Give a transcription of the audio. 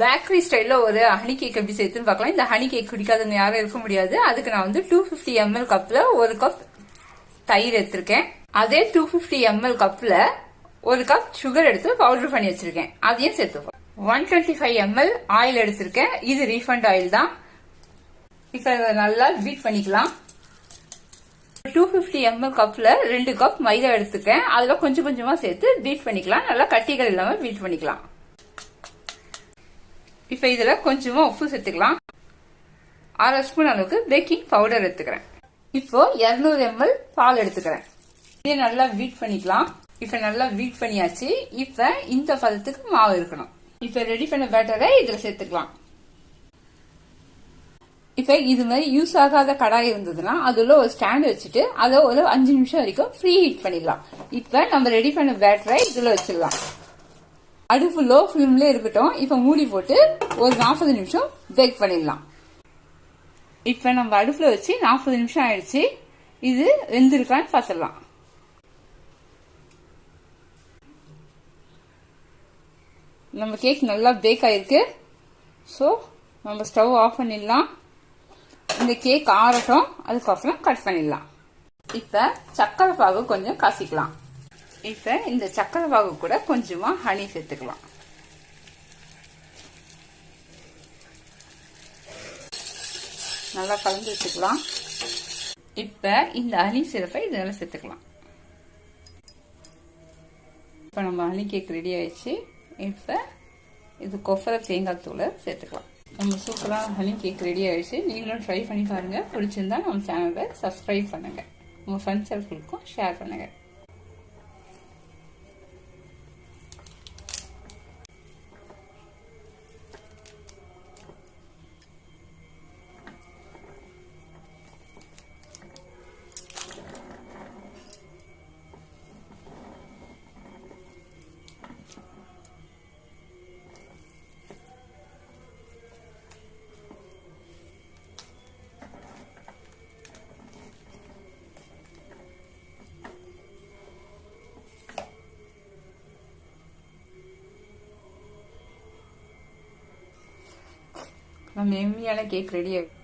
Bakery ஸ்டைல்ல ஒரு honey cake எப்படி சேர்த்துன்னு பார்க்கலாம். இந்த ஹனி கேக் குடிக்காதவங்க யாரும் இருக்க முடியாது. அதுக்கு நான் வந்து 250 ml கப்ல ஒரு கப் தயிர் எடுத்திருக்கேன். அதே 250 ml கப்ல ஒரு கப் சுகர் எடுத்து பவுடர் பண்ணி வச்சிருக்கேன். அதையும் சேர்த்துப்போம். 125 ml ஆயில் எடுத்திருக்கேன். இது ரீஃபண்ட் ஆயில் தான். இப்ப நல்லா பீட் பண்ணிக்கலாம். 250 ml கப்ல 2 கப் மைதா எடுத்துக்கேன். அதுல கொஞ்சம் கொஞ்சமா சேர்த்து பீட் பண்ணிக்கலாம். நல்லா கட்டிகள் இல்லாம பீட் பண்ணிக்கலாம். இப்ப இதுல கொஞ்சமா உப்பு சேர்த்துக்கலாம். 1/2 ஸ்பூன் அளவுக்கு பேக்கிங் பவுடர் எடுத்துக்கிறேன். இப்போ 200 ml பால் எடுத்துக்கிறேன். இதை நல்லா பீட் பண்ணிக்கலாம். இப்ப நல்லா பீட் பண்ணியாச்சு. இப்ப இந்த பதத்துக்கு மாவு இருக்கணும். இப்ப ரெடி பண்ண பேட்டரை இதுல சேர்த்துக்கலாம். இப்ப இது மாதிரி யூஸ் ஆகாத கடாய் இருந்ததுன்னா அதுல ஒரு ஸ்டாண்ட் வச்சுட்டு அதை ஒரு 5 நிமிஷம் வரைக்கும் ஃப்ரீ ஹீட் பண்ணிடலாம். இப்ப நம்ம ரெடி பண்ண பேட்டரை இதுல வச்சிடலாம். அடுப்பு லோ ஃபிலிம்ல இருக்கட்டும். இப்ப மூடி போட்டு ஒரு 40 நிமிஷம் பேக் பண்ணிடலாம். இப்ப நம்ம அடுப்புல வச்சு 40 நிமிஷம் ஆயிடுச்சு. இது வெந்திருக்கான்னு பார்த்துடலாம். நம்ம கேக் நல்லா பேக் ஆயிருக்கு. ஸோ நம்ம ஸ்டவ் ஆஃப் பண்ணிடலாம். இந்த கேக் ஆறட்டும். அதுக்கப்புறம் கட் பண்ணிடலாம். இப்ப சக்கரை பாகு கொஞ்சம் காசிக்கலாம். இப்ப இந்த சக்கரை பாகு கூட கொஞ்சமா ஹனி சேர்த்துக்கலாம். நல்லா கலந்து வச்சுக்கலாம். இப்ப இந்த ஹனி சிரப்பை இதெல்லாம் சேர்த்துக்கலாம். இப்ப நம்ம ஹனி கேக் ரெடி ஆயிடுச்சு. இப்ப இது கொஃபரை தேங்காய் தூளை சேர்த்துக்கலாம். நம்ம சூப்பரான ஹனி கேக் ரெடி ஆயிடுச்சு. நீங்களும் ட்ரை பண்ணி பாருங்க. பிடிச்சிருந்தா நம்ம சேனலை சப்ஸ்கிரைப் பண்ணுங்க. உங்க ஃப்ரெண்ட்ஸ் சர்க்கிளுக்கும் ஷேர் பண்ணுங்க. நம்ம எம்மியான கேக் ரெடி ஆகும்.